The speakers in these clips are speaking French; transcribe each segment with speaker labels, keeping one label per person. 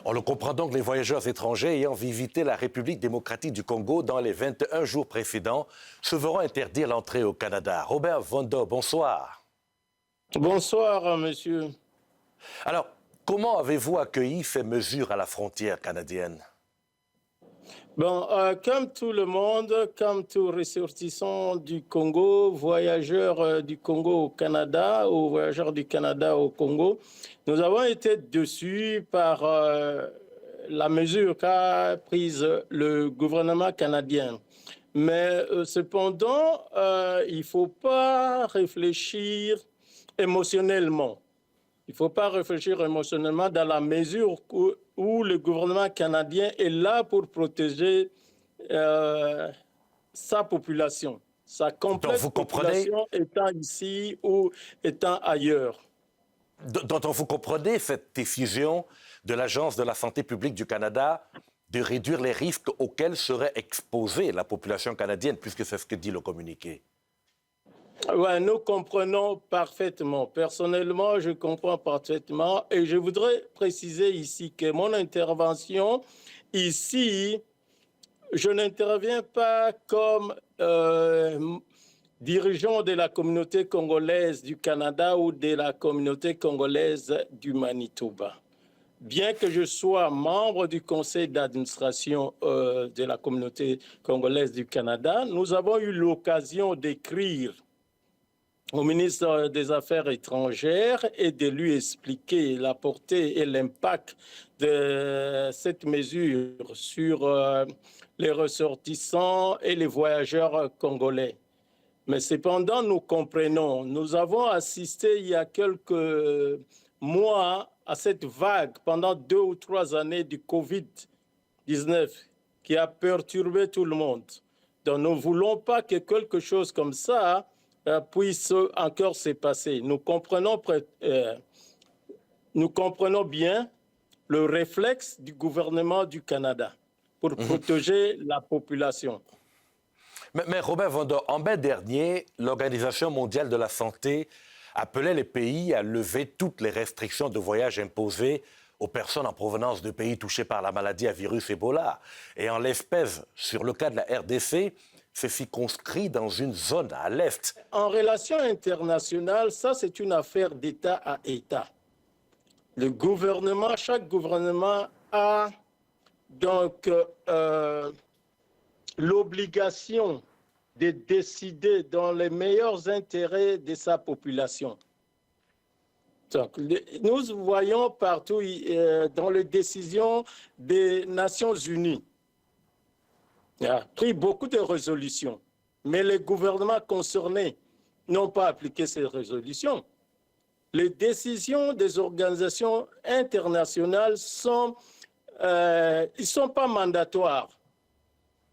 Speaker 1: On le comprend donc, les voyageurs étrangers ayant visité la République démocratique du Congo dans les 21 jours précédents se verront interdire l'entrée au Canada. Robert Vondo, bonsoir.
Speaker 2: Bonsoir, monsieur.
Speaker 1: Alors, comment avez-vous accueilli ces mesures à la frontière canadienne?
Speaker 2: Bon, comme tout le monde, comme tout ressortissant du Congo, voyageurs du Congo au Canada ou voyageurs du Canada au Congo, nous avons été déçus par la mesure qu'a prise le gouvernement canadien. Mais cependant, il ne faut pas réfléchir émotionnellement. Il ne faut pas réfléchir émotionnellement dans la mesure où le gouvernement canadien est là pour protéger sa population, sa complète population étant ici ou étant ailleurs.
Speaker 1: Dont vous comprenez cette décision de l'Agence de la santé publique du Canada de réduire les risques auxquels serait exposée la population canadienne, puisque c'est ce que dit le communiqué.
Speaker 2: Ouais, nous comprenons parfaitement. Personnellement, je comprends parfaitement. Et je voudrais préciser ici que mon intervention ici, je n'interviens pas comme dirigeant de la communauté congolaise du Canada ou de la communauté congolaise du Manitoba. Bien que je sois membre du conseil d'administration de la communauté congolaise du Canada, nous avons eu l'occasion d'écrire au ministre des Affaires étrangères et de lui expliquer la portée et l'impact de cette mesure sur les ressortissants et les voyageurs congolais. Mais cependant, nous comprenons, nous avons assisté il y a quelques mois à cette vague pendant 2 ou 3 années du Covid-19 qui a perturbé tout le monde. Donc nous ne voulons pas que quelque chose comme ça puisse encore se passer. Nous comprenons bien le réflexe du gouvernement du Canada pour protéger la population.
Speaker 1: Mais Robert Vondo, en mai dernier, l'Organisation mondiale de la santé appelait les pays à lever toutes les restrictions de voyage imposées aux personnes en provenance de pays touchés par la maladie à virus Ebola. Et en l'espèce, sur le cas de la RDC, c'est circonscrit dans une zone à l'est.
Speaker 2: En relation internationale, ça c'est une affaire d'État à État. Le gouvernement, chaque gouvernement a donc l'obligation de décider dans les meilleurs intérêts de sa population. Donc, nous voyons partout dans les décisions des Nations Unies, il a pris beaucoup de résolutions, mais les gouvernements concernés n'ont pas appliqué ces résolutions. Les décisions des organisations internationales sont pas mandatoires.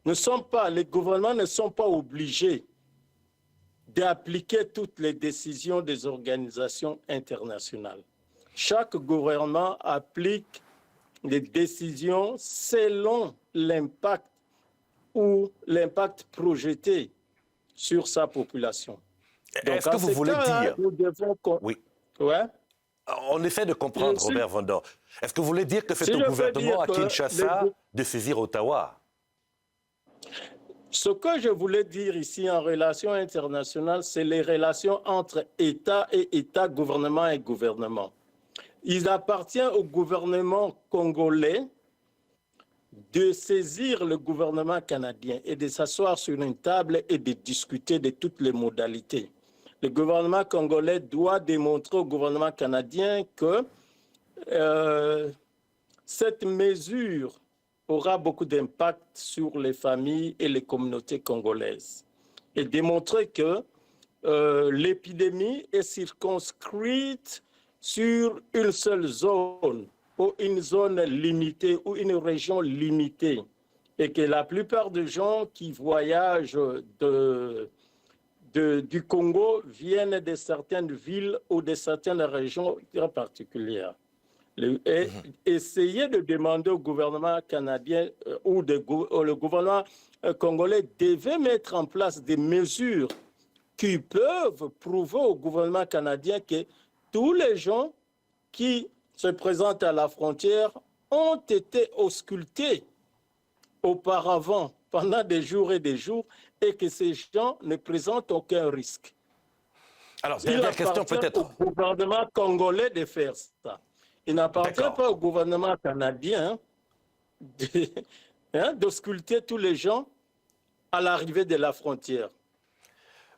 Speaker 2: Les gouvernements ne sont pas obligés d'appliquer toutes les décisions des organisations internationales. Chaque gouvernement applique les décisions selon l'impact ou l'impact projeté sur sa population.
Speaker 1: Est-ce que vous voulez dire...
Speaker 2: Nous devons...
Speaker 1: Oui.
Speaker 2: Ouais.
Speaker 1: On essaie de comprendre, Robert Vondo. Est-ce que vous voulez dire que c'est au gouvernement à Kinshasa de saisir Ottawa?
Speaker 2: Ce que je voulais dire ici en relations internationales, c'est les relations entre État et État, gouvernement et gouvernement. Il appartient au gouvernement congolais de saisir le gouvernement canadien et de s'asseoir sur une table et de discuter de toutes les modalités. Le gouvernement congolais doit démontrer au gouvernement canadien que cette mesure aura beaucoup d'impact sur les familles et les communautés congolaises et démontrer que l'épidémie est circonscrite sur une seule zone ou une zone limitée ou une région limitée et que la plupart des gens qui voyagent du Congo viennent de certaines villes ou de certaines régions particulières. Essayer de demander au gouvernement canadien ou le gouvernement congolais devait mettre en place des mesures qui peuvent prouver au gouvernement canadien que tous les gens qui se présentent à la frontière ont été auscultés auparavant, pendant des jours et des jours, et que ces gens ne présentent aucun risque.
Speaker 1: Alors, dernière question peut-être.
Speaker 2: Il appartient au gouvernement congolais de faire ça. Il n'appartient pas au gouvernement canadien d'ausculter tous les gens à l'arrivée de la frontière.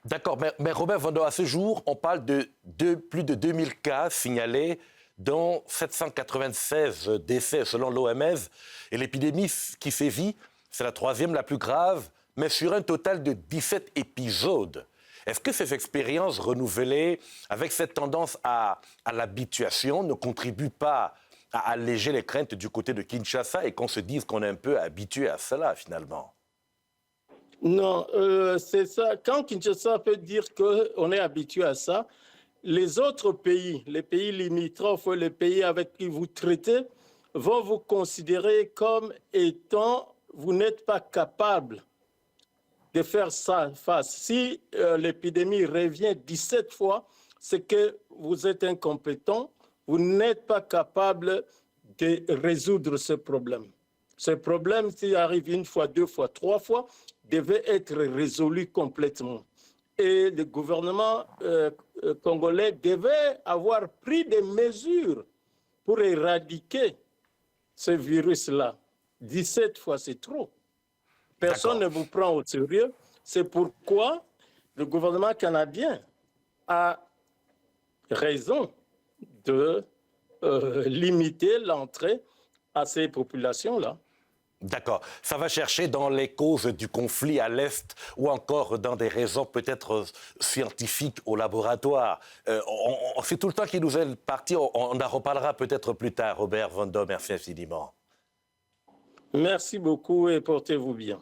Speaker 1: D'accord, mais Robert Vando, à ce jour, on parle de plus de 2000 cas signalés, dont 796 décès selon l'OMS. Et l'épidémie qui sévit, c'est la troisième la plus grave, mais sur un total de 17 épisodes. Est-ce que ces expériences renouvelées, avec cette tendance à l'habituation, ne contribuent pas à alléger les craintes du côté de Kinshasa et qu'on se dise qu'on est un peu habitué à cela, finalement?
Speaker 2: Non, c'est ça. Quand Kinshasa peut dire qu'on est habitué à ça, les autres pays, les pays limitrophes, les pays avec qui vous traitez, vont vous considérer comme étant, vous n'êtes pas capable de faire ça face. Si l'épidémie revient 17 fois, c'est que vous êtes incompétent, vous n'êtes pas capable de résoudre ce problème. Ce problème, s'il arrive une fois, deux fois, trois fois, devait être résolu complètement. Et le gouvernement congolais devait avoir pris des mesures pour éradiquer ce virus-là. 17 fois, c'est trop. Personne ne vous prend au sérieux. C'est pourquoi le gouvernement canadien a raison de limiter l'entrée à ces populations-là.
Speaker 1: D'accord. Ça va chercher dans les causes du conflit à l'Est ou encore dans des raisons peut-être scientifiques au laboratoire. C'est tout le temps qui nous est parti. On en reparlera peut-être plus tard. Robert Vando, merci infiniment.
Speaker 2: Merci beaucoup et portez-vous bien.